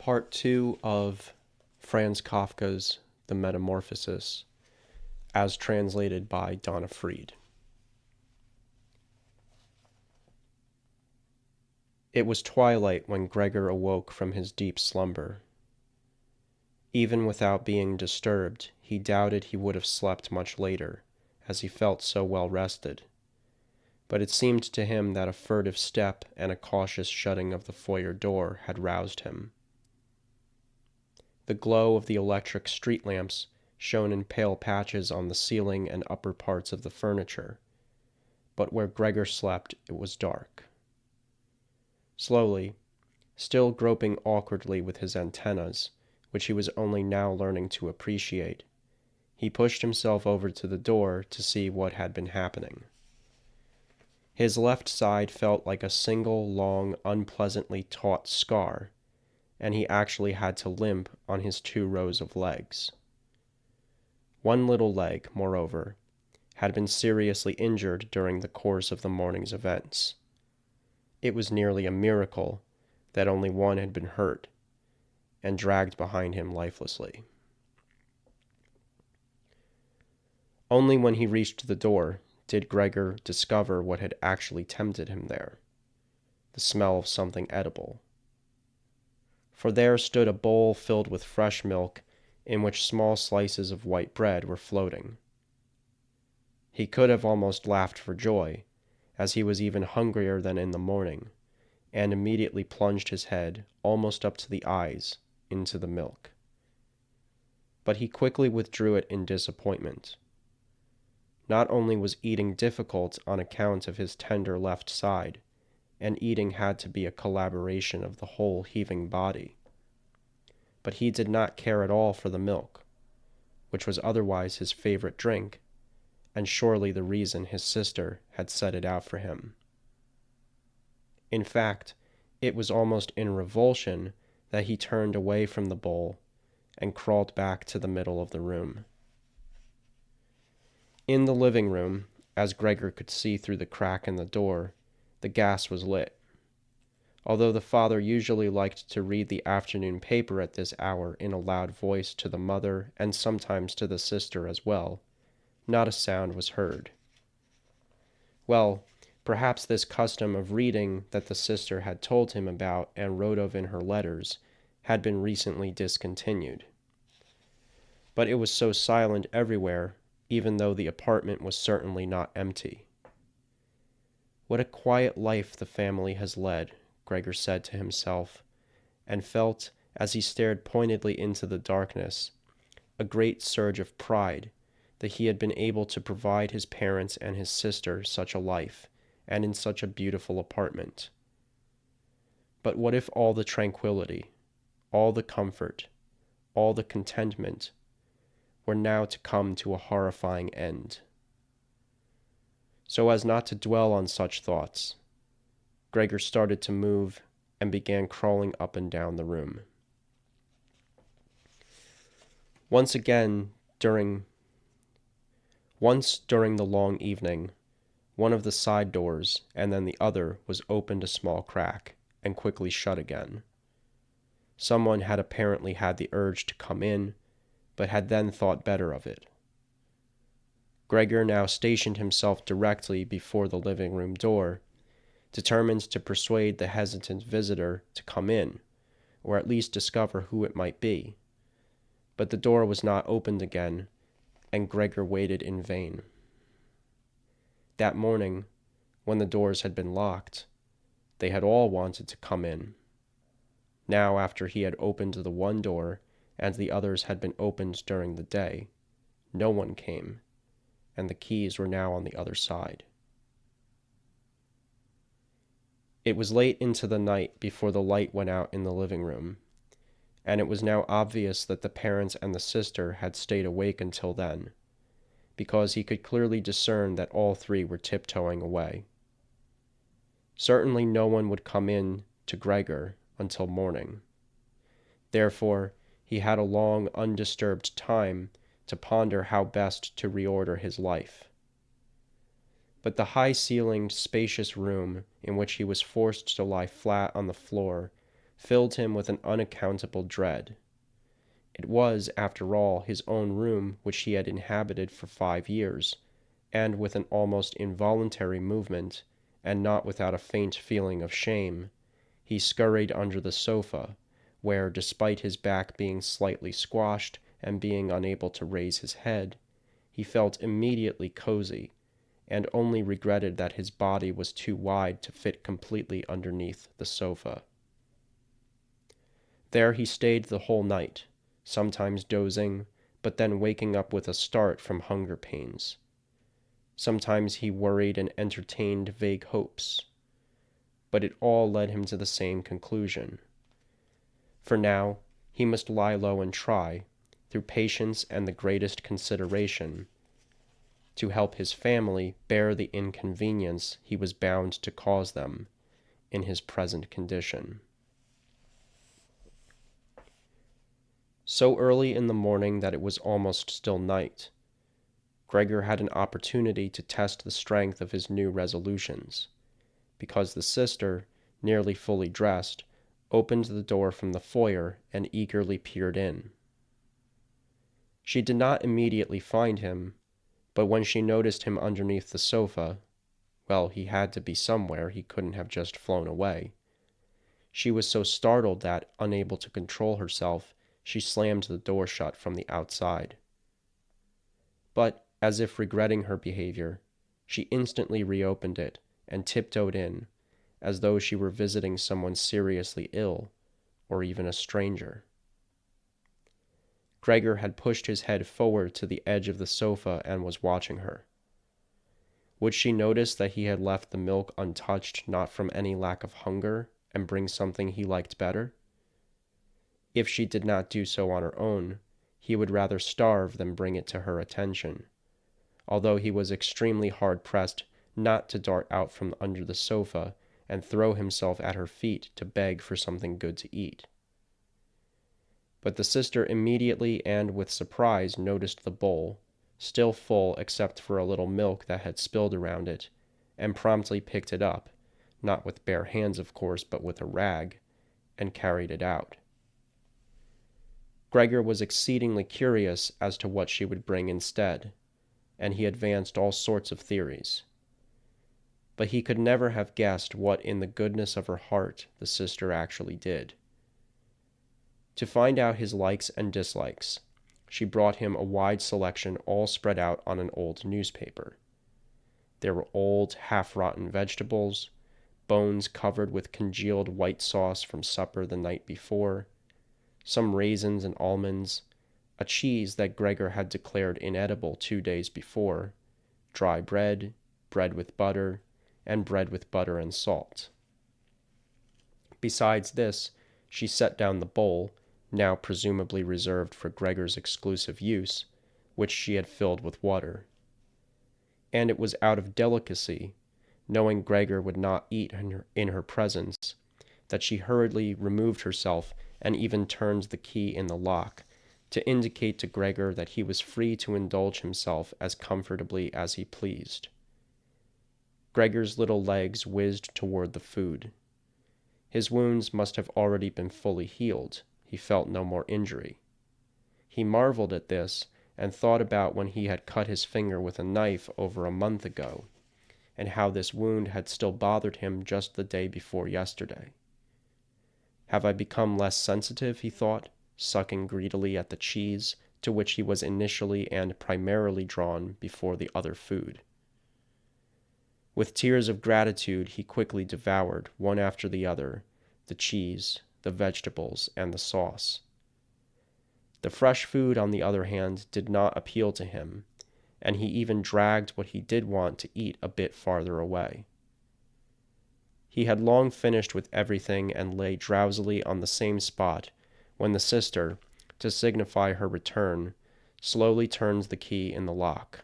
part two of Franz Kafka's The Metamorphosis, as translated by Donna Freed. It was twilight when Gregor awoke from his deep slumber. Even without being disturbed, he doubted he would have slept much later, as he felt so well rested. But it seemed to him that a furtive step and a cautious shutting of the foyer door had roused him. The glow of the electric street lamps shone in pale patches on the ceiling and upper parts of the furniture, but where Gregor slept it was dark. Slowly, still groping awkwardly with his antennas, which he was only now learning to appreciate, he pushed himself over to the door to see what had been happening. His left side felt like a single long, unpleasantly taut scar, and he actually had to limp on his 2 rows of legs. One little leg, moreover, had been seriously injured during the course of the morning's events. It was nearly a miracle that only one had been hurt and dragged behind him lifelessly. Only when he reached the door did Gregor discover what had actually tempted him there: the smell of something edible. For there stood a bowl filled with fresh milk in which small slices of white bread were floating. He could have almost laughed for joy, as he was even hungrier than in the morning, and immediately plunged his head, almost up to the eyes, into the milk. But he quickly withdrew it in disappointment. Not only was eating difficult on account of his tender left side, and eating had to be a collaboration of the whole heaving body, but he did not care at all for the milk, which was otherwise his favorite drink, and surely the reason his sister had set it out for him. In fact, it was almost in revulsion that he turned away from the bowl and crawled back to the middle of the room. In the living room, as Gregor could see through the crack in the door, the gas was lit. Although the father usually liked to read the afternoon paper at this hour in a loud voice to the mother and sometimes to the sister as well, not a sound was heard. Well, perhaps this custom of reading that the sister had told him about and wrote of in her letters had been recently discontinued. But it was so silent everywhere, even though the apartment was certainly not empty. What a quiet life the family has led, Gregor said to himself, and felt, as he stared pointedly into the darkness, a great surge of pride that he had been able to provide his parents and his sister such a life, and in such a beautiful apartment. But what if all the tranquility, all the comfort, all the contentment were now to come to a horrifying end? So as not to dwell on such thoughts, Gregor started to move and began crawling up and down the room. Once during the long evening, one of the side doors and then the other was opened a small crack and quickly shut again. Someone had apparently had the urge to come in, but had then thought better of it. Gregor now stationed himself directly before the living room door, determined to persuade the hesitant visitor to come in, or at least discover who it might be. But the door was not opened again, and Gregor waited in vain. That morning, when the doors had been locked, they had all wanted to come in. Now, after he had opened the one door, and the others had been opened during the day, no one came, and the keys were now on the other side. It was late into the night before the light went out in the living room, and it was now obvious that the parents and the sister had stayed awake until then, because he could clearly discern that all 3 were tiptoeing away. Certainly no one would come in to Gregor until morning. Therefore, he had a long, undisturbed time to ponder how best to reorder his life. But the high-ceilinged, spacious room in which he was forced to lie flat on the floor filled him with an unaccountable dread. It was, after all, his own room which he had inhabited for 5 years, and with an almost involuntary movement, and not without a faint feeling of shame, he scurried under the sofa, where, despite his back being slightly squashed and being unable to raise his head, he felt immediately cozy, and only regretted that his body was too wide to fit completely underneath the sofa. There he stayed the whole night, sometimes dozing, but then waking up with a start from hunger pains. Sometimes he worried and entertained vague hopes, but it all led him to the same conclusion. For now, he must lie low and try, through patience and the greatest consideration, to help his family bear the inconvenience he was bound to cause them in his present condition. So early in the morning that it was almost still night, Gregor had an opportunity to test the strength of his new resolutions, because the sister, nearly fully dressed, opened the door from the foyer and eagerly peered in. She did not immediately find him, but when she noticed him underneath the sofa, well, he had to be somewhere, he couldn't have just flown away. She was so startled that, unable to control herself, she slammed the door shut from the outside. But, as if regretting her behavior, she instantly reopened it and tiptoed in, as though she were visiting someone seriously ill, or even a stranger. Gregor had pushed his head forward to the edge of the sofa and was watching her. Would she notice that he had left the milk untouched not from any lack of hunger and bring something he liked better? If she did not do so on her own, he would rather starve than bring it to her attention, although he was extremely hard-pressed not to dart out from under the sofa and throw himself at her feet to beg for something good to eat. But the sister immediately and with surprise noticed the bowl, still full except for a little milk that had spilled around it, and promptly picked it up, not with bare hands of course, but with a rag, and carried it out. Gregor was exceedingly curious as to what she would bring instead, and he advanced all sorts of theories. But he could never have guessed what in the goodness of her heart the sister actually did. To find out his likes and dislikes, she brought him a wide selection all spread out on an old newspaper. There were old, half-rotten vegetables, bones covered with congealed white sauce from supper the night before, some raisins and almonds, a cheese that Gregor had declared inedible 2 days before, dry bread, bread with butter, and bread with butter and salt. Besides this, she set down the bowl, now presumably reserved for Gregor's exclusive use, which she had filled with water. And it was out of delicacy, knowing Gregor would not eat in her presence, that she hurriedly removed herself and even turned the key in the lock, to indicate to Gregor that he was free to indulge himself as comfortably as he pleased. Gregor's little legs whizzed toward the food. His wounds must have already been fully healed. He felt no more injury. He marveled at this, and thought about when he had cut his finger with a knife over a month ago, and how this wound had still bothered him just the day before yesterday. Have I become less sensitive, he thought, sucking greedily at the cheese, to which he was initially and primarily drawn before the other food. With tears of gratitude he quickly devoured, one after the other, the cheese, the vegetables, and the sauce. The fresh food, on the other hand, did not appeal to him, and he even dragged what he did want to eat a bit farther away. He had long finished with everything and lay drowsily on the same spot when the sister, to signify her return, slowly turned the key in the lock.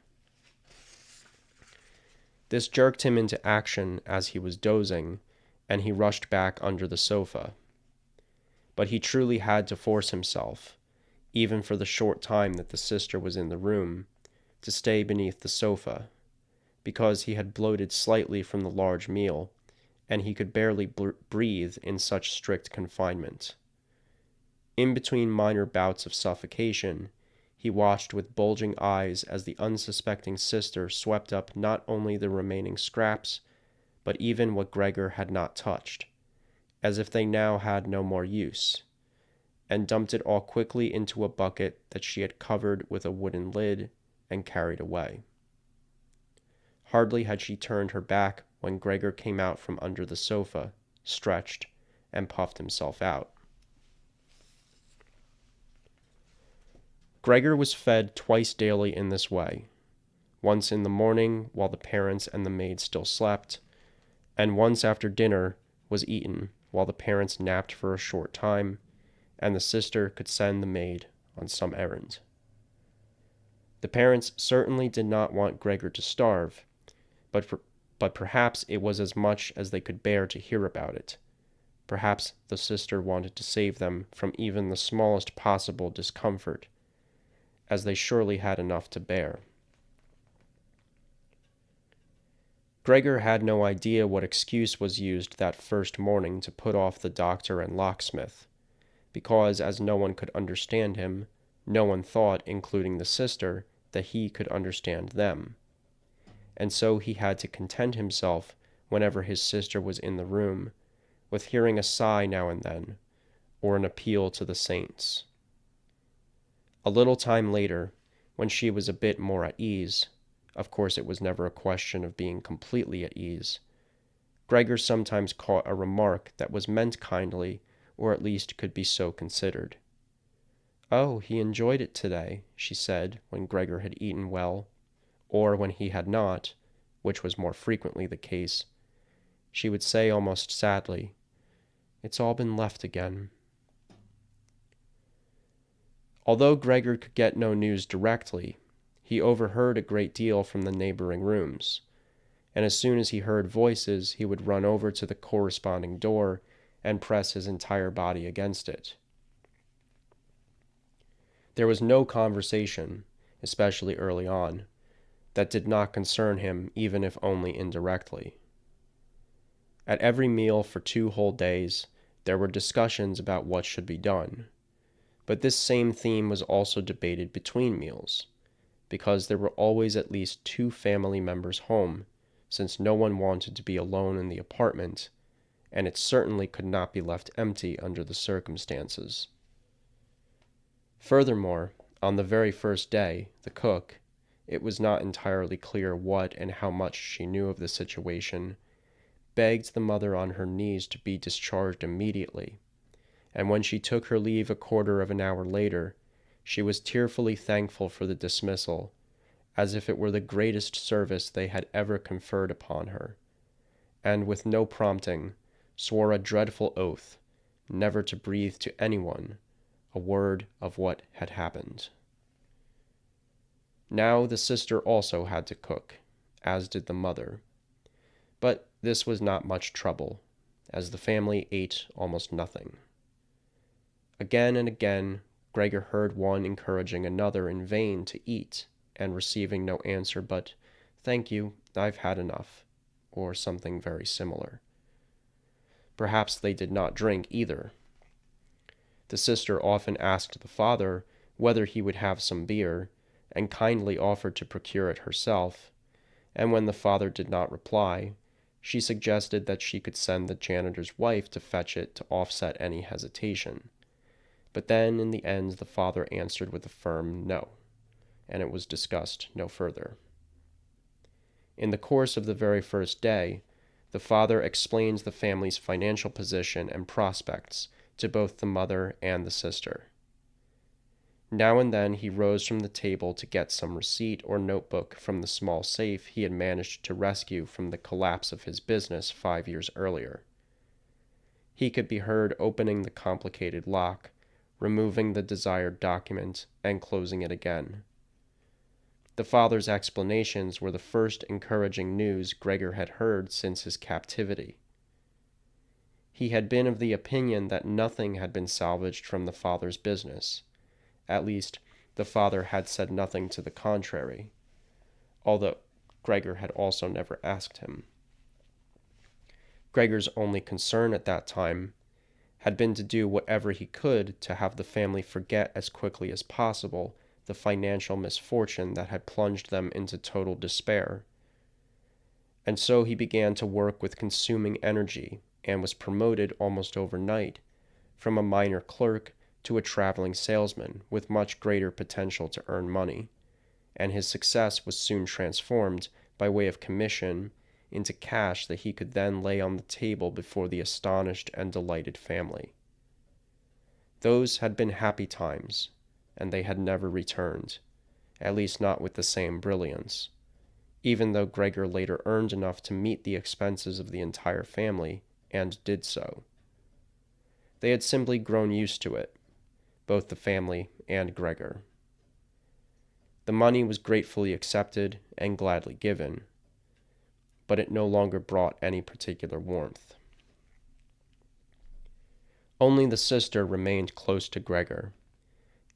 This jerked him into action as he was dozing, and he rushed back under the sofa. But he truly had to force himself, even for the short time that the sister was in the room, to stay beneath the sofa, because he had bloated slightly from the large meal, and he could barely breathe in such strict confinement. In between minor bouts of suffocation, he watched with bulging eyes as the unsuspecting sister swept up not only the remaining scraps, but even what Gregor had not touched, as if they now had no more use, and dumped it all quickly into a bucket that she had covered with a wooden lid and carried away. Hardly had she turned her back when Gregor came out from under the sofa, stretched, and puffed himself out. Gregor was fed twice daily in this way, once in the morning while the parents and the maid still slept, and once after dinner was eaten while the parents napped for a short time, and the sister could send the maid on some errand. The parents certainly did not want Gregor to starve, but perhaps it was as much as they could bear to hear about it. Perhaps the sister wanted to save them from even the smallest possible discomfort, as they surely had enough to bear. Gregor had no idea what excuse was used that first morning to put off the doctor and locksmith, because as no one could understand him, no one thought, including the sister, that he could understand them. And so he had to content himself, whenever his sister was in the room, with hearing a sigh now and then, or an appeal to the saints. A little time later, when she was a bit more at ease, of course it was never a question of being completely at ease, Gregor sometimes caught a remark that was meant kindly, or at least could be so considered. "Oh, he enjoyed it today," she said when Gregor had eaten well, or when he had not, which was more frequently the case. She would say almost sadly, "It's all been left again." Although Gregor could get no news directly, he overheard a great deal from the neighboring rooms, and as soon as he heard voices, he would run over to the corresponding door and press his entire body against it. There was no conversation, especially early on, that did not concern him, even if only indirectly. At every meal for 2 whole days, there were discussions about what should be done. But this same theme was also debated between meals, because there were always at least 2 family members home, since no one wanted to be alone in the apartment, and it certainly could not be left empty under the circumstances. Furthermore, on the very first day, the cook, it was not entirely clear what and how much she knew of the situation, begged the mother on her knees to be discharged immediately, and when she took her leave a quarter of an hour later, she was tearfully thankful for the dismissal, as if it were the greatest service they had ever conferred upon her, and with no prompting, swore a dreadful oath never to breathe to anyone a word of what had happened. Now the sister also had to cook, as did the mother, but this was not much trouble, as the family ate almost nothing. Again and again, Gregor heard one encouraging another in vain to eat, and receiving no answer but, "Thank you, I've had enough," or something very similar. Perhaps they did not drink either. The sister often asked the father whether he would have some beer, and kindly offered to procure it herself, and when the father did not reply, she suggested that she could send the janitor's wife to fetch it to offset any hesitation. But then, in the end, the father answered with a firm no, and it was discussed no further. In the course of the very first day, the father explained the family's financial position and prospects to both the mother and the sister. Now and then he rose from the table to get some receipt or notebook from the small safe he had managed to rescue from the collapse of his business 5 years earlier. He could be heard opening the complicated lock, removing the desired document, and closing it again. The father's explanations were the first encouraging news Gregor had heard since his captivity. He had been of the opinion that nothing had been salvaged from the father's business. At least, the father had said nothing to the contrary, although Gregor had also never asked him. Gregor's only concern at that time had been to do whatever he could to have the family forget as quickly as possible the financial misfortune that had plunged them into total despair. And so he began to work with consuming energy and was promoted almost overnight from a minor clerk to a traveling salesman with much greater potential to earn money, and his success was soon transformed by way of commission into cash that he could then lay on the table before the astonished and delighted family. Those had been happy times, and they had never returned, at least not with the same brilliance, even though Gregor later earned enough to meet the expenses of the entire family, and did so. They had simply grown used to it, both the family and Gregor. The money was gratefully accepted and gladly given, but it no longer brought any particular warmth. Only the sister remained close to Gregor,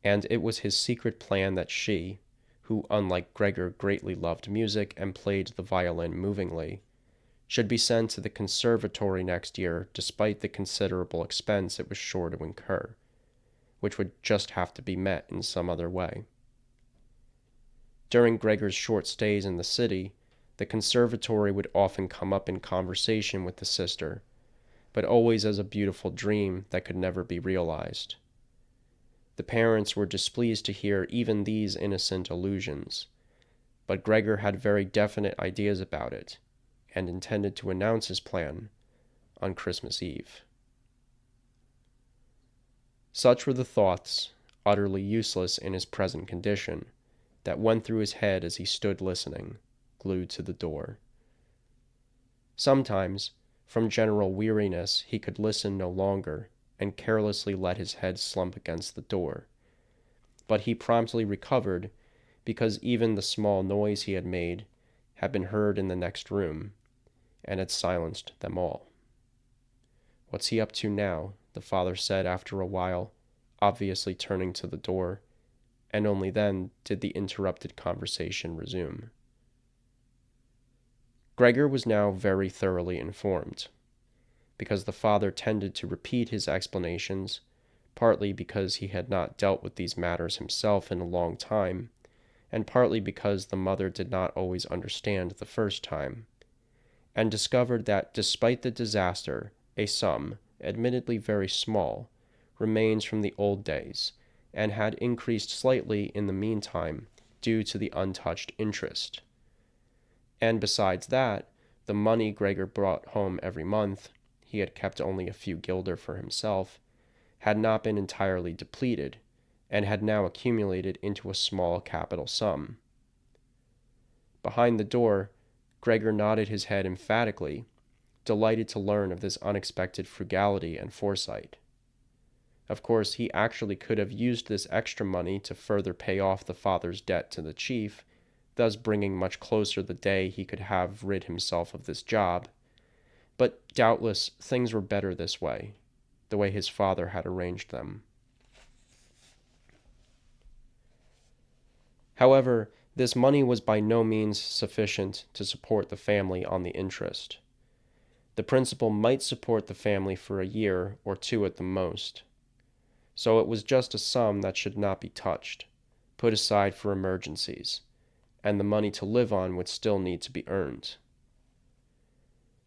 and it was his secret plan that she, who unlike Gregor greatly loved music and played the violin movingly, should be sent to the conservatory next year despite the considerable expense it was sure to incur, which would just have to be met in some other way. During Gregor's short stays in the city, the conservatory would often come up in conversation with the sister, but always as a beautiful dream that could never be realized. The parents were displeased to hear even these innocent allusions, but Gregor had very definite ideas about it, and intended to announce his plan on Christmas Eve. Such were the thoughts, utterly useless in his present condition, that went through his head as he stood listening, glued to the door. Sometimes, from general weariness, he could listen no longer, and carelessly let his head slump against the door. But he promptly recovered, because even the small noise he had made had been heard in the next room, and had silenced them all. "What's he up to now?" the father said after a while, obviously turning to the door, and only then did the interrupted conversation resume. Gregor was now very thoroughly informed, because the father tended to repeat his explanations, partly because he had not dealt with these matters himself in a long time, and partly because the mother did not always understand the first time, and discovered that despite the disaster, a sum, admittedly very small, remains from the old days, and had increased slightly in the meantime due to the untouched interest. And besides that, the money Gregor brought home every month, he had kept only a few guilder for himself, had not been entirely depleted, and had now accumulated into a small capital sum. Behind the door, Gregor nodded his head emphatically, delighted to learn of this unexpected frugality and foresight. Of course, he actually could have used this extra money to further pay off the father's debt to the chief, thus bringing much closer the day he could have rid himself of this job. But doubtless things were better this way, the way his father had arranged them. However, this money was by no means sufficient to support the family on the interest. The principal might support the family for a year or two at the most. So it was just a sum that should not be touched, put aside for emergencies, and the money to live on would still need to be earned.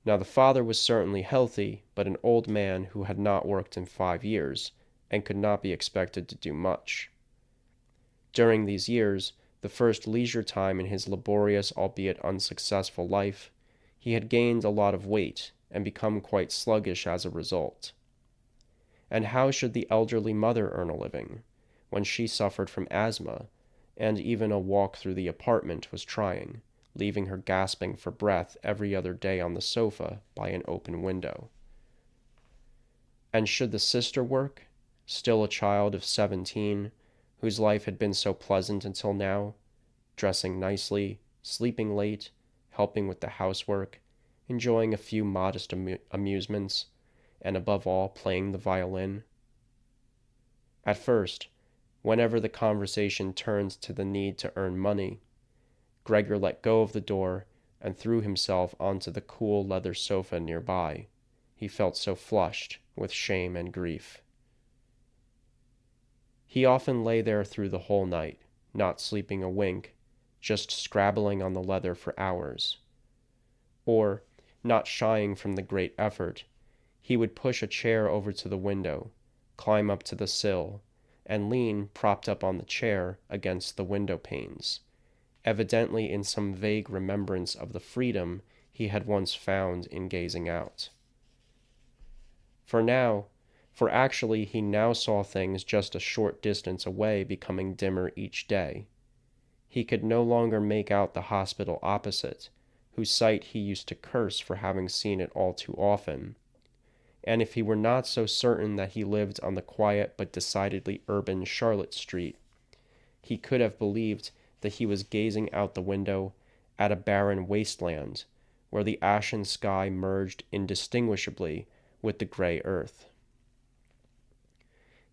Now the father was certainly healthy, but an old man who had not worked in 5 years, and could not be expected to do much. During these years, the first leisure time in his laborious albeit unsuccessful life, he had gained a lot of weight and become quite sluggish as a result. And how should the elderly mother earn a living, when she suffered from asthma, and even a walk through the apartment was trying, leaving her gasping for breath every other day on the sofa by an open window? And should the sister work, still a child of 17, whose life had been so pleasant until now, dressing nicely, sleeping late, helping with the housework, enjoying a few modest amusements, and above all playing the violin? At first, whenever the conversation turned to the need to earn money, Gregor let go of the door and threw himself onto the cool leather sofa nearby, he felt so flushed with shame and grief. He often lay there through the whole night, not sleeping a wink, just scrabbling on the leather for hours. Or, not shying from the great effort, he would push a chair over to the window, climb up to the sill, and lean, propped up on the chair, against the window panes, evidently in some vague remembrance of the freedom he had once found in gazing out. For actually he now saw things just a short distance away becoming dimmer each day. He could no longer make out the hospital opposite, whose sight he used to curse for having seen it all too often. And if he were not so certain that he lived on the quiet but decidedly urban Charlotte Street, he could have believed that he was gazing out the window at a barren wasteland where the ashen sky merged indistinguishably with the gray earth.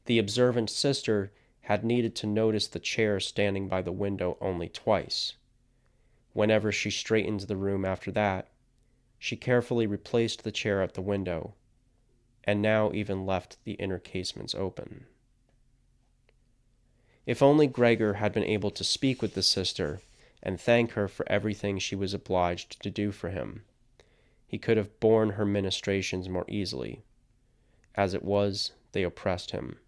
The observant sister had needed to notice the chair standing by the window only twice. Whenever she straightened the room after that, she carefully replaced the chair at the window, and now even left the inner casements open. If only Gregor had been able to speak with the sister and thank her for everything she was obliged to do for him, he could have borne her ministrations more easily. As it was, they oppressed him.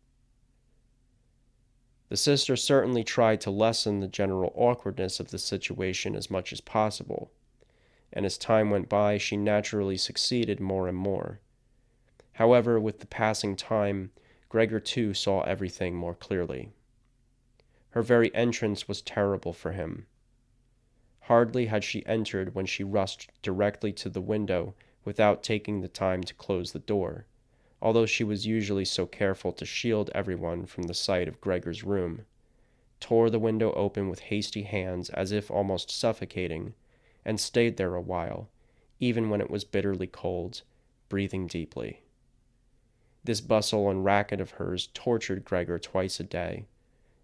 The sister certainly tried to lessen the general awkwardness of the situation as much as possible, and as time went by, she naturally succeeded more and more. However, with the passing time, Gregor too saw everything more clearly. Her very entrance was terrible for him. Hardly had she entered when she rushed directly to the window without taking the time to close the door, although she was usually so careful to shield everyone from the sight of Gregor's room, tore the window open with hasty hands as if almost suffocating, and stayed there a while, even when it was bitterly cold, breathing deeply. This bustle and racket of hers tortured Gregor twice a day,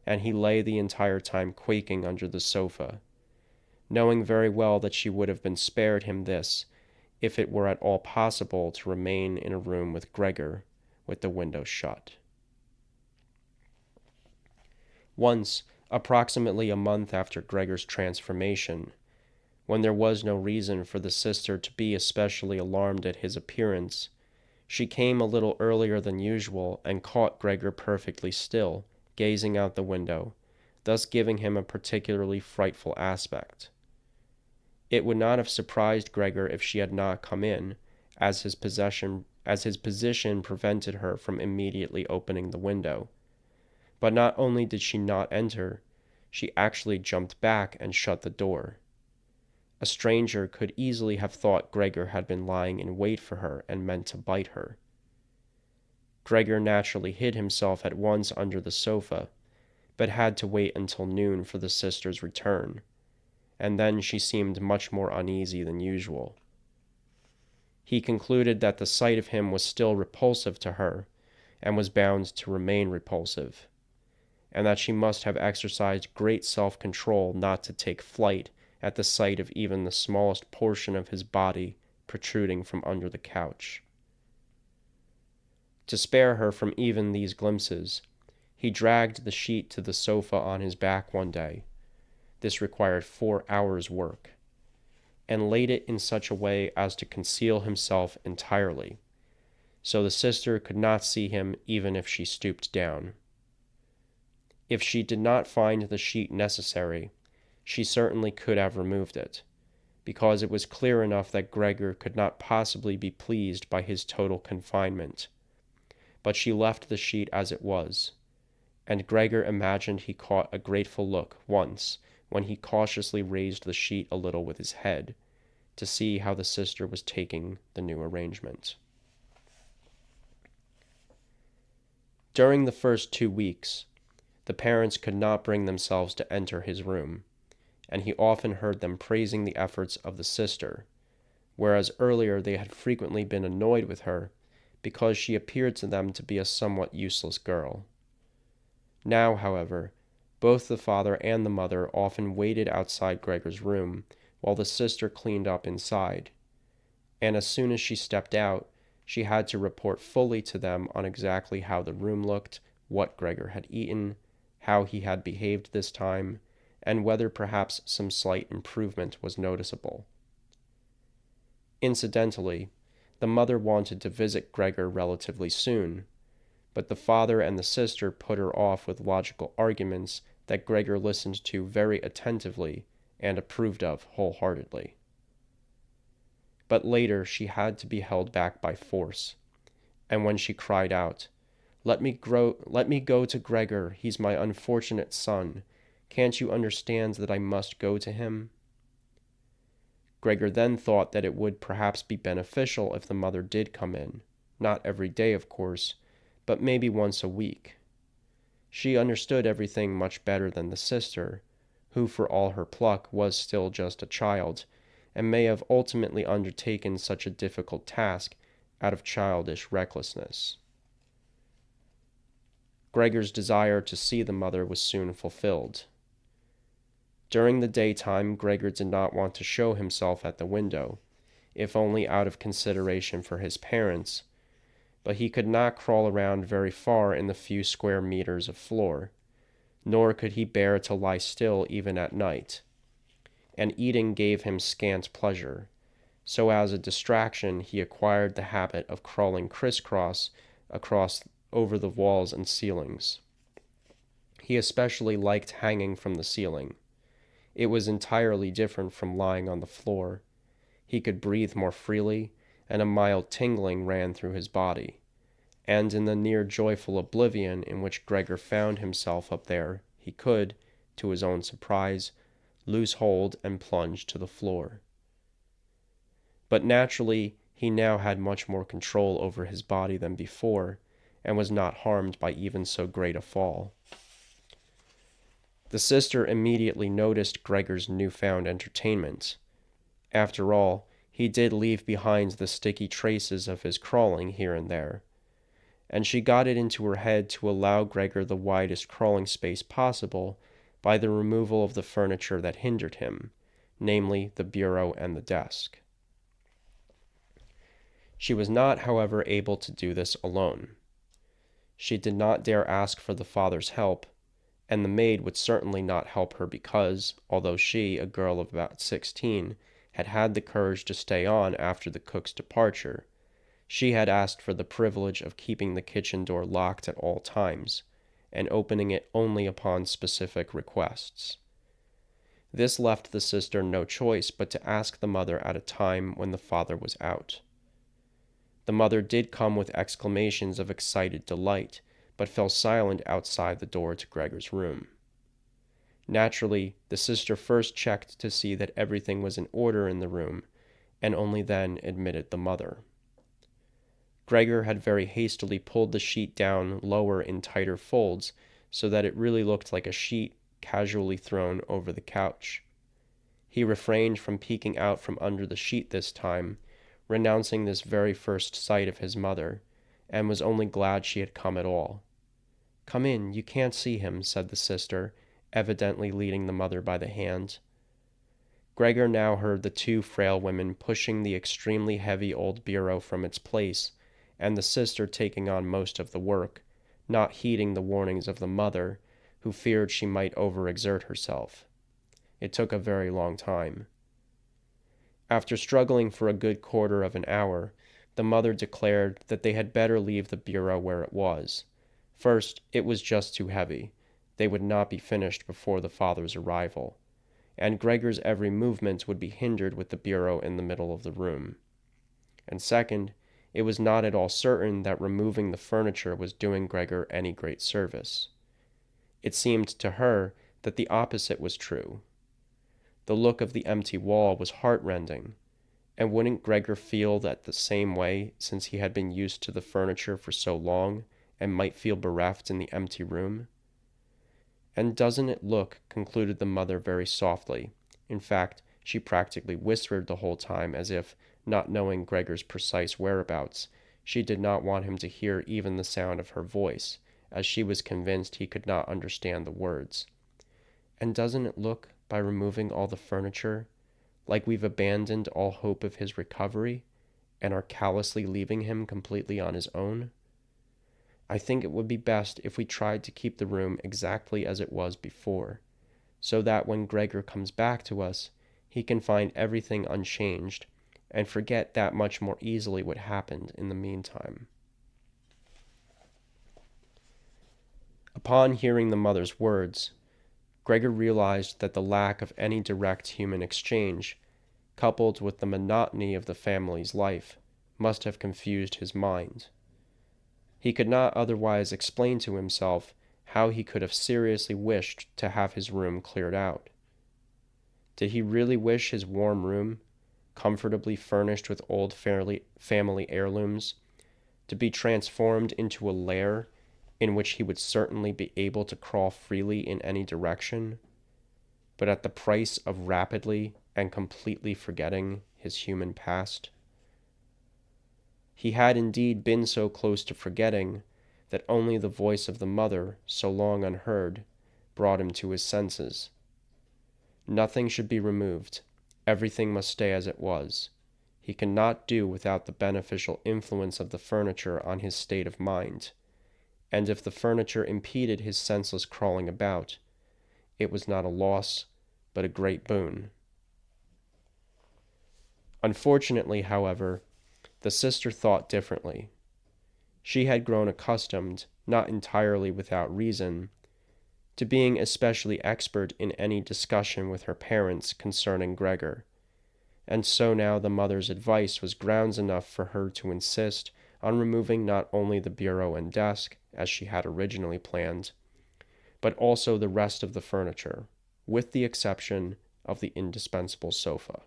and he lay the entire time quaking under the sofa, knowing very well that she would have been spared him this if it were at all possible to remain in a room with Gregor with the window shut. Once, approximately a month after Gregor's transformation, when there was no reason for the sister to be especially alarmed at his appearance, she came a little earlier than usual and caught Gregor perfectly still, gazing out the window, thus giving him a particularly frightful aspect. It would not have surprised Gregor if she had not come in, as his position prevented her from immediately opening the window. But not only did she not enter, she actually jumped back and shut the door. A stranger could easily have thought Gregor had been lying in wait for her and meant to bite her. Gregor naturally hid himself at once under the sofa, but had to wait until noon for the sister's return, and then she seemed much more uneasy than usual. He concluded that the sight of him was still repulsive to her, and was bound to remain repulsive, and that she must have exercised great self-control not to take flight at the sight of even the smallest portion of his body protruding from under the couch. To spare her from even these glimpses, he dragged the sheet to the sofa on his back one day. This required 4 hours' work, and laid it in such a way as to conceal himself entirely, so the sister could not see him even if she stooped down. If she did not find the sheet necessary, she certainly could have removed it, because it was clear enough that Gregor could not possibly be pleased by his total confinement. But she left the sheet as it was, and Gregor imagined he caught a grateful look once when he cautiously raised the sheet a little with his head to see how the sister was taking the new arrangement. During the first 2 weeks, the parents could not bring themselves to enter his room, and he often heard them praising the efforts of the sister, whereas earlier they had frequently been annoyed with her because she appeared to them to be a somewhat useless girl. Now, however, both the father and the mother often waited outside Gregor's room while the sister cleaned up inside, and as soon as she stepped out, She had to report fully to them on exactly how the room looked, what Gregor had eaten, how he had behaved this time, and whether perhaps some slight improvement was noticeable. Incidentally, the mother wanted to visit Gregor relatively soon, but the father and the sister put her off with logical arguments that Gregor listened to very attentively and approved of wholeheartedly. But later she had to be held back by force, and when she cried out, let me go to Gregor, he's my unfortunate son. Can't you understand that I must go to him?" Gregor then thought that it would perhaps be beneficial if the mother did come in, not every day, of course, but maybe once a week. She understood everything much better than the sister, who for all her pluck was still just a child, and may have ultimately undertaken such a difficult task out of childish recklessness. Gregor's desire to see the mother was soon fulfilled. During the daytime, Gregor did not want to show himself at the window, if only out of consideration for his parents, but he could not crawl around very far in the few square meters of floor, nor could he bear to lie still even at night, and eating gave him scant pleasure, so as a distraction he acquired the habit of crawling crisscross across over the walls and ceilings. He especially liked hanging from the ceiling. It was entirely different from lying on the floor. He could breathe more freely, and a mild tingling ran through his body. And in the near joyful oblivion in which Gregor found himself up there, he could, to his own surprise, lose hold and plunge to the floor. But naturally, he now had much more control over his body than before, and was not harmed by even so great a fall. The sister immediately noticed Gregor's newfound entertainment. After all, he did leave behind the sticky traces of his crawling here and there, and she got it into her head to allow Gregor the widest crawling space possible by the removal of the furniture that hindered him, namely the bureau and the desk. She was not, however, able to do this alone. She did not dare ask for the father's help, and the maid would certainly not help her because, although she, a girl of about 16, had had the courage to stay on after the cook's departure, she had asked for the privilege of keeping the kitchen door locked at all times, and opening it only upon specific requests. This left the sister no choice but to ask the mother at a time when the father was out. The mother did come with exclamations of excited delight, but fell silent outside the door to Gregor's room. Naturally, the sister first checked to see that everything was in order in the room, and only then admitted the mother. Gregor had very hastily pulled the sheet down lower in tighter folds, so that it really looked like a sheet casually thrown over the couch. He refrained from peeking out from under the sheet this time, renouncing this very first sight of his mother, and was only glad she had come at all. "Come in, you can't see him," said the sister, evidently leading the mother by the hand. Gregor now heard the two frail women pushing the extremely heavy old bureau from its place, and the sister taking on most of the work, not heeding the warnings of the mother, who feared she might overexert herself. It took a very long time. After struggling for a good quarter of an hour, the mother declared that they had better leave the bureau where it was. First, it was just too heavy. They would not be finished before the father's arrival, and Gregor's every movement would be hindered with the bureau in the middle of the room. And second, it was not at all certain that removing the furniture was doing Gregor any great service. It seemed to her that the opposite was true. The look of the empty wall was heart-rending, and wouldn't Gregor feel that the same way since he had been used to the furniture for so long, and might feel bereft in the empty room? "And doesn't it look," concluded the mother very softly. In fact, she practically whispered the whole time, as if, not knowing Gregor's precise whereabouts, she did not want him to hear even the sound of her voice, as she was convinced he could not understand the words. "And doesn't it look, by removing all the furniture, like we've abandoned all hope of his recovery, and are callously leaving him completely on his own? I think it would be best if we tried to keep the room exactly as it was before, so that when Gregor comes back to us, he can find everything unchanged and forget that much more easily what happened in the meantime. Upon hearing the mother's words, Gregor realized that the lack of any direct human exchange, coupled with the monotony of the family's life, must have confused his mind. He could not otherwise explain to himself how he could have seriously wished to have his room cleared out. Did he really wish his warm room, comfortably furnished with old family heirlooms, to be transformed into a lair in which he would certainly be able to crawl freely in any direction, but at the price of rapidly and completely forgetting his human past? He had indeed been so close to forgetting that only the voice of the mother, so long unheard, brought him to his senses. Nothing should be removed. Everything must stay as it was. He could not do without the beneficial influence of the furniture on his state of mind, and if the furniture impeded his senseless crawling about, it was not a loss, but a great boon. Unfortunately, however, the sister thought differently. She had grown accustomed, not entirely without reason, to being especially expert in any discussion with her parents concerning Gregor, and so now the mother's advice was grounds enough for her to insist on removing not only the bureau and desk, as she had originally planned, but also the rest of the furniture, with the exception of the indispensable sofa.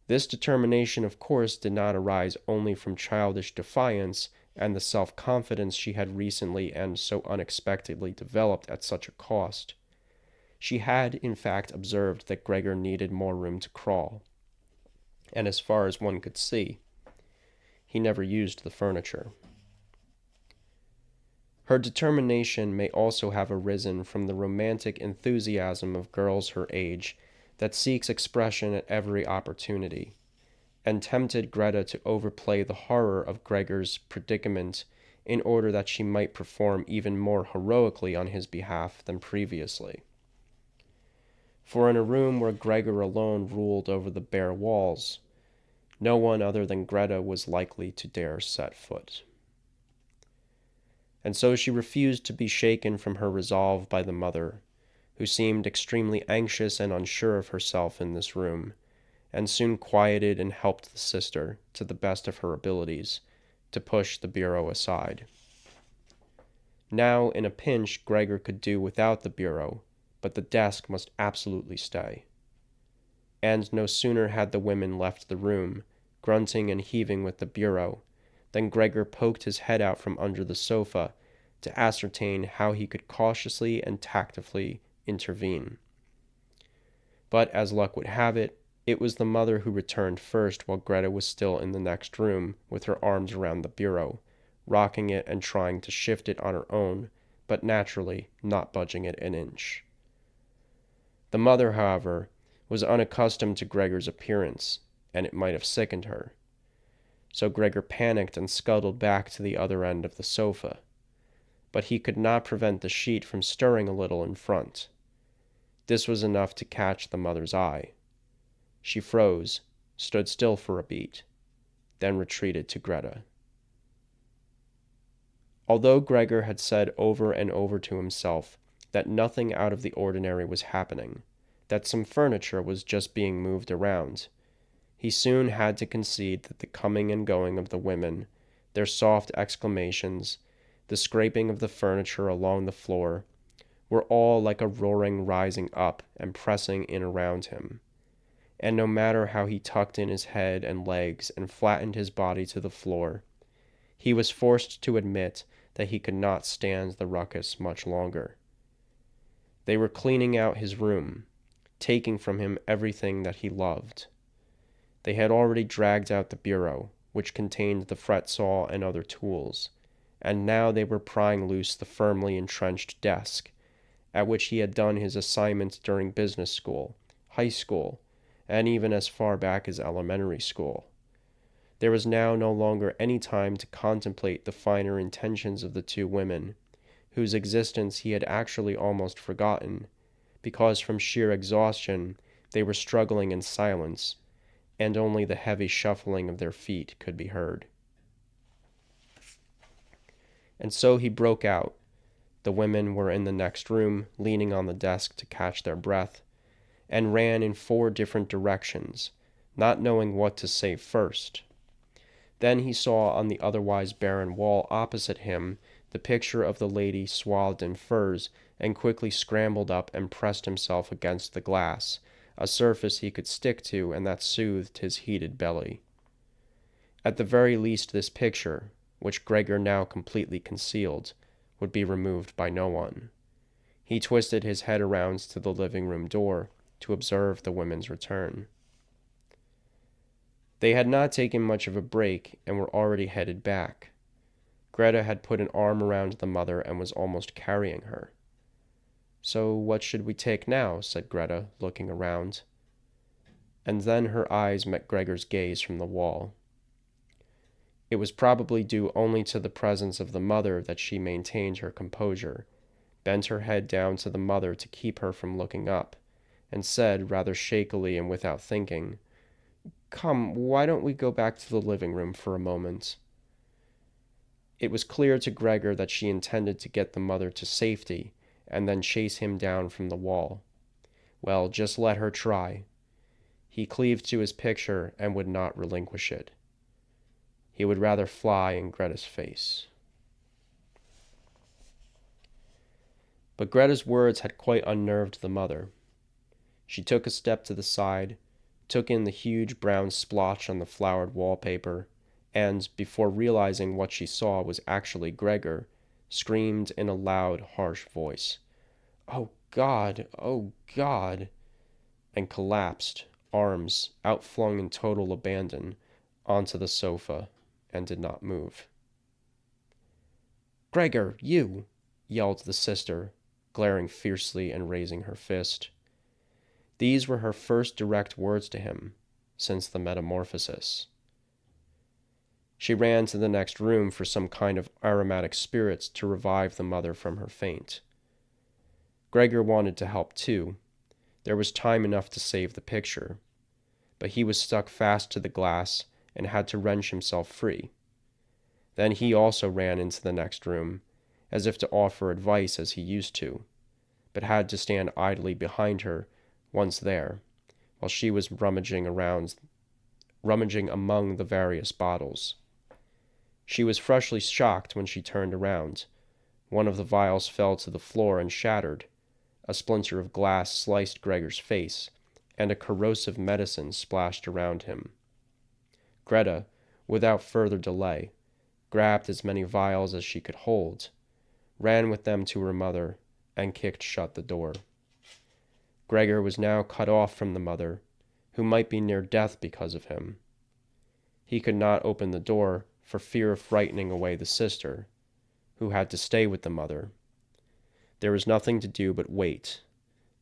This determination, of course, did not arise only from childish defiance and the self-confidence she had recently and so unexpectedly developed at such a cost. She had, in fact, observed that Gregor needed more room to crawl, and as far as one could see, he never used the furniture. Her determination may also have arisen from the romantic enthusiasm of girls her age that seeks expression at every opportunity, and tempted Greta to overplay the horror of Gregor's predicament in order that she might perform even more heroically on his behalf than previously. For in a room where Gregor alone ruled over the bare walls, no one other than Greta was likely to dare set foot. And so she refused to be shaken from her resolve by the mother, who seemed extremely anxious and unsure of herself in this room, and soon quieted and helped the sister, to the best of her abilities, to push the bureau aside. Now, in a pinch, Gregor could do without the bureau, but the desk must absolutely stay. And no sooner had the women left the room, grunting and heaving with the bureau, than Gregor poked his head out from under the sofa to ascertain how he could cautiously and tactfully intervene. But as luck would have it, it was the mother who returned first while Greta was still in the next room with her arms around the bureau, rocking it and trying to shift it on her own, but naturally not budging it an inch. The mother, however, was unaccustomed to Gregor's appearance, and it might have sickened her. So Gregor panicked and scuttled back to the other end of the sofa, but he could not prevent the sheet from stirring a little in front. This was enough to catch the mother's eye. She froze, stood still for a beat, then retreated to Greta. Although Gregor had said over and over to himself that nothing out of the ordinary was happening, that some furniture was just being moved around, he soon had to concede that the coming and going of the women, their soft exclamations, the scraping of the furniture along the floor, were all like a roaring rising up and pressing in around him. And no matter how he tucked in his head and legs and flattened his body to the floor, he was forced to admit that he could not stand the ruckus much longer. They were cleaning out his room, taking from him everything that he loved. They had already dragged out the bureau, which contained the fret saw and other tools, and now they were prying loose the firmly entrenched desk, at which he had done his assignments during business school, high school, and even as far back as elementary school. There was now no longer any time to contemplate the finer intentions of the two women, whose existence he had actually almost forgotten, because from sheer exhaustion they were struggling in silence, and only the heavy shuffling of their feet could be heard. And so he broke out. The women were in the next room, leaning on the desk to catch their breath, and ran in 4 different directions, not knowing what to say first. Then he saw on the otherwise barren wall opposite him the picture of the lady swathed in furs, and quickly scrambled up and pressed himself against the glass, a surface he could stick to and that soothed his heated belly. At the very least this picture, which Gregor now completely concealed, would be removed by no one. He twisted his head around to the living room door to observe the women's return. They had not taken much of a break and were already headed back. Greta had put an arm around the mother and was almost carrying her. "So what should we take now?" said Greta, looking around. And then her eyes met Gregor's gaze from the wall. It was probably due only to the presence of the mother that she maintained her composure, bent her head down to the mother to keep her from looking up, and said, rather shakily and without thinking, "Come, why don't we go back to the living room for a moment?" It was clear to Gregor that she intended to get the mother to safety and then chase him down from the wall. Well, just let her try. He cleaved to his picture and would not relinquish it. He would rather fly in Greta's face. But Greta's words had quite unnerved the mother. She took a step to the side, took in the huge brown splotch on the flowered wallpaper, and, before realizing what she saw was actually Gregor, screamed in a loud, harsh voice, "Oh God! Oh God!" and collapsed, arms outflung in total abandon, onto the sofa, and did not move. "Gregor, you!" yelled the sister, glaring fiercely and raising her fist. These were her first direct words to him since the metamorphosis. She ran to the next room for some kind of aromatic spirits to revive the mother from her faint. Gregor wanted to help too. There was time enough to save the picture, but he was stuck fast to the glass and had to wrench himself free. Then he also ran into the next room, as if to offer advice as he used to, but had to stand idly behind her once there, while she was rummaging among the various bottles. She was freshly shocked when she turned around. One of the vials fell to the floor and shattered. A splinter of glass sliced Gregor's face, and a corrosive medicine splashed around him. Greta, without further delay, grabbed as many vials as she could hold, ran with them to her mother, and kicked shut the door. Gregor was now cut off from the mother, who might be near death because of him. He could not open the door for fear of frightening away the sister, who had to stay with the mother. There was nothing to do but wait,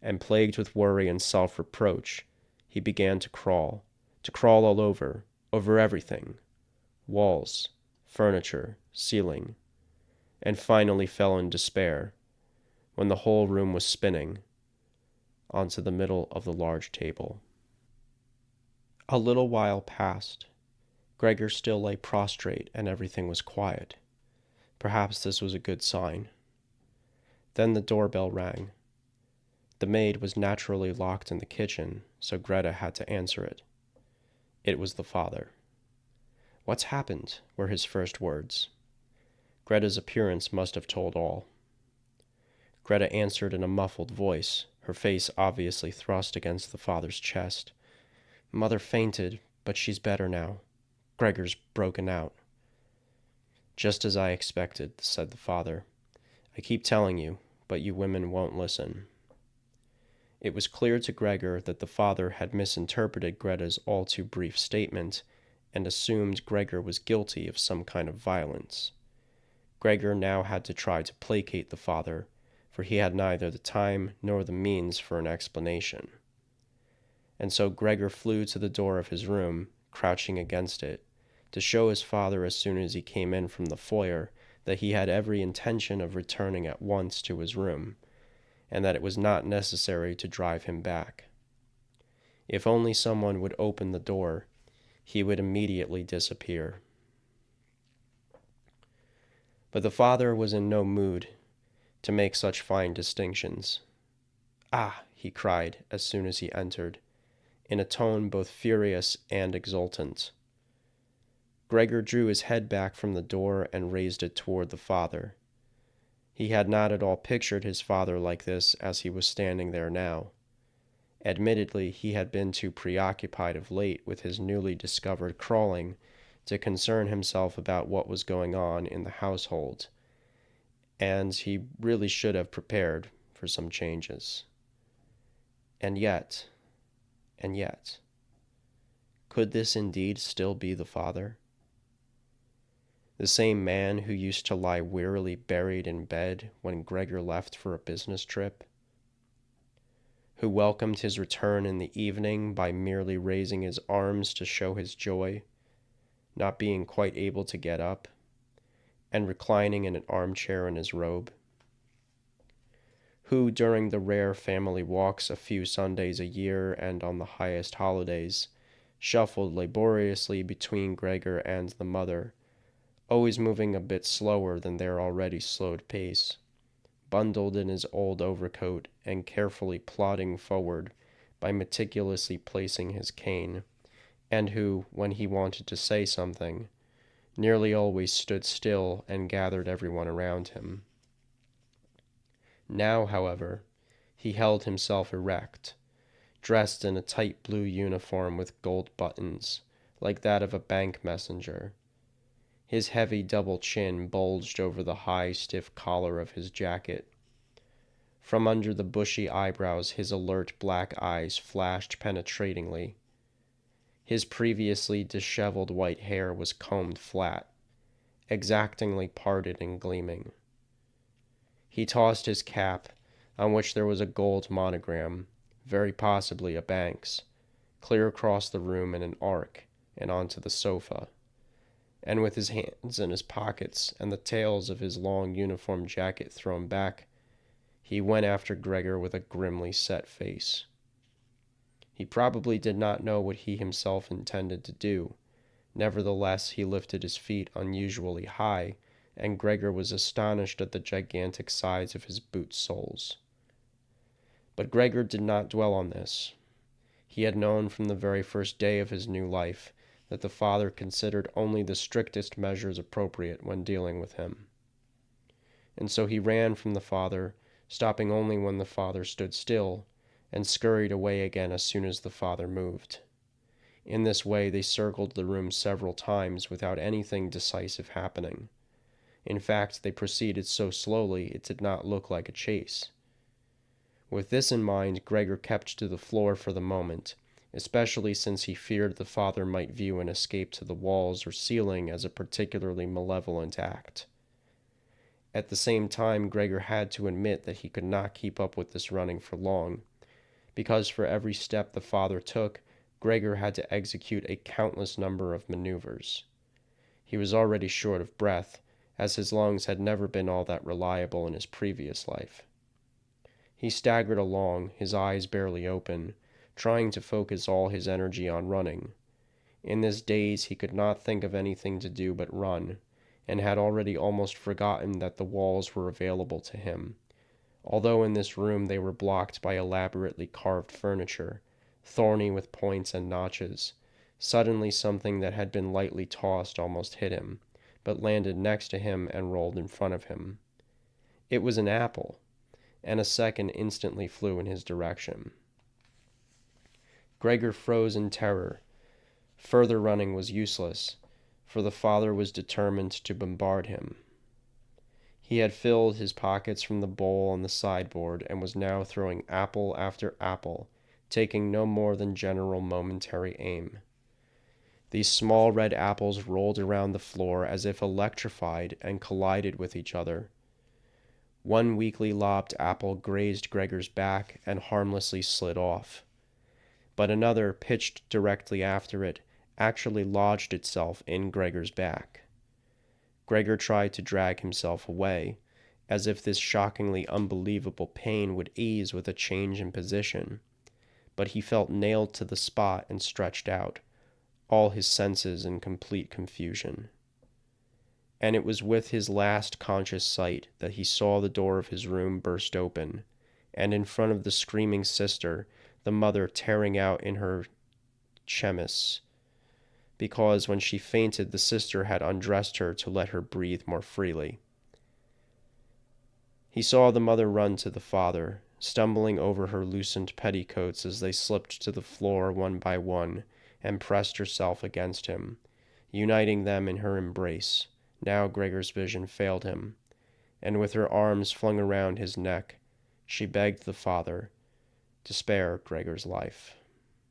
and plagued with worry and self-reproach, he began to crawl all over everything, walls, furniture, ceiling, and finally fell in despair, when the whole room was spinning, onto the middle of the large table. A little while passed. Gregor still lay prostrate and everything was quiet. Perhaps this was a good sign. Then the doorbell rang. The maid was naturally locked in the kitchen, so Greta had to answer it. It was the father. "What's happened?" were his first words. Greta's appearance must have told all. Greta answered in a muffled voice, her face obviously thrust against the father's chest. "Mother fainted, but she's better now. Gregor's broken out." "Just as I expected," said the father. "I keep telling you, but you women won't listen." It was clear to Gregor that the father had misinterpreted Greta's all too brief statement and assumed Gregor was guilty of some kind of violence. Gregor now had to try to placate the father, for he had neither the time nor the means for an explanation. And so Gregor flew to the door of his room, crouching against it, to show his father as soon as he came in from the foyer that he had every intention of returning at once to his room, and that it was not necessary to drive him back. If only someone would open the door, he would immediately disappear. But the father was in no mood to make such fine distinctions. "Ah!" he cried as soon as he entered, in a tone both furious and exultant. Gregor drew his head back from the door and raised it toward the father. He had not at all pictured his father like this as he was standing there now. Admittedly, he had been too preoccupied of late with his newly discovered crawling to concern himself about what was going on in the household, and he really should have prepared for some changes. And yet, could this indeed still be the father? The same man who used to lie wearily buried in bed when Gregor left for a business trip? Who welcomed his return in the evening by merely raising his arms to show his joy, not being quite able to get up, and reclining in an armchair in his robe? Who, during the rare family walks a few Sundays a year and on the highest holidays, shuffled laboriously between Gregor and the mother, always moving a bit slower than their already slowed pace, bundled in his old overcoat and carefully plodding forward by meticulously placing his cane, and who, when he wanted to say something, nearly always stood still and gathered everyone around him. Now, however, he held himself erect, dressed in a tight blue uniform with gold buttons, like that of a bank messenger. His heavy double chin bulged over the high, stiff collar of his jacket. From under the bushy eyebrows, his alert black eyes flashed penetratingly. His previously disheveled white hair was combed flat, exactingly parted and gleaming. He tossed his cap, on which there was a gold monogram, very possibly a bank's, clear across the room in an arc and onto the sofa, and with his hands in his pockets and the tails of his long uniform jacket thrown back, he went after Gregor with a grimly set face. He probably did not know what he himself intended to do. Nevertheless, he lifted his feet unusually high, and Gregor was astonished at the gigantic size of his boot soles. But Gregor did not dwell on this. He had known from the very first day of his new life that the father considered only the strictest measures appropriate when dealing with him. And so he ran from the father, stopping only when the father stood still, and scurried away again as soon as the father moved. In this way they circled the room several times without anything decisive happening. In fact, they proceeded so slowly it did not look like a chase. With this in mind, Gregor kept to the floor for the moment, especially since he feared the father might view an escape to the walls or ceiling as a particularly malevolent act. At the same time, Gregor had to admit that he could not keep up with this running for long, because for every step the father took, Gregor had to execute a countless number of maneuvers. He was already short of breath, as his lungs had never been all that reliable in his previous life. He staggered along, his eyes barely open, trying to focus all his energy on running. In this daze he could not think of anything to do but run, and had already almost forgotten that the walls were available to him, although in this room they were blocked by elaborately carved furniture, thorny with points and notches. Suddenly something that had been lightly tossed almost hit him, but landed next to him and rolled in front of him. It was an apple, and a second instantly flew in his direction. Gregor froze in terror. Further running was useless, for the father was determined to bombard him. He had filled his pockets from the bowl on the sideboard and was now throwing apple after apple, taking no more than general momentary aim. These small red apples rolled around the floor as if electrified and collided with each other. One weakly lobbed apple grazed Gregor's back and harmlessly slid off, but another pitched directly after it, actually lodged itself in Gregor's back. Gregor tried to drag himself away, as if this shockingly unbelievable pain would ease with a change in position, but he felt nailed to the spot and stretched out, all his senses in complete confusion. And it was with his last conscious sight that he saw the door of his room burst open, and in front of the screaming sister, the mother tearing out in her chemise, because when she fainted the sister had undressed her to let her breathe more freely. He saw the mother run to the father, stumbling over her loosened petticoats as they slipped to the floor one by one, and pressed herself against him, uniting them in her embrace. Now Gregor's vision failed him, and with her arms flung around his neck, she begged the father to spare Gregor's life.